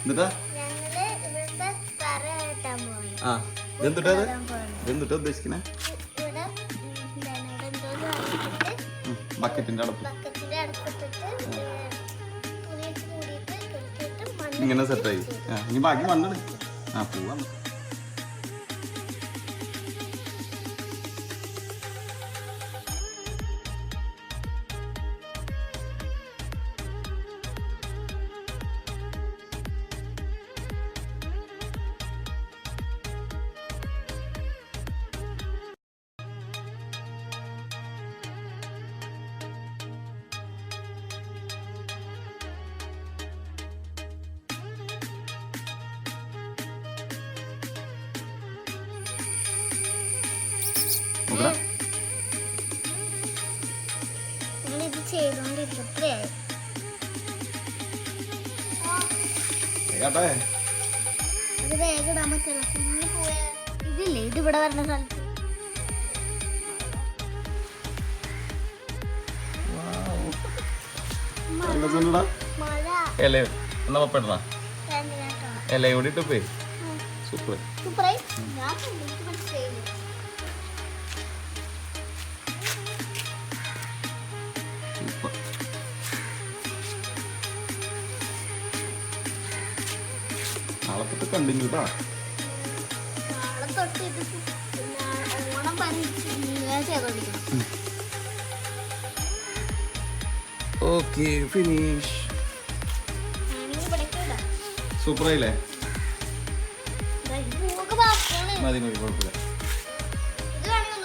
എന്നിട്ടാ ആ ഇതെന്തുട്ടാ ഉദ്ദേശിക്കണേ? ബക്കറ്റിന്റെ അടപ്പ് ഇങ്ങനെ സെറ്റായി. ഇനി ബാക്കി മണ്ണെടു. ആ പോവാ. ഇതില്ലേ ഇത് ഇവിടെ വരുന്ന സ്ഥലത്ത് ഇലയോടിട്ടപ്പേ സൂപ്പർ. നാളെ തൊട്ട് കണ്ടിന്യൂ കേട്ടോ. Okay finish. സൂപ്പറായില്ലേ? മതി മതി കുഴപ്പമില്ല.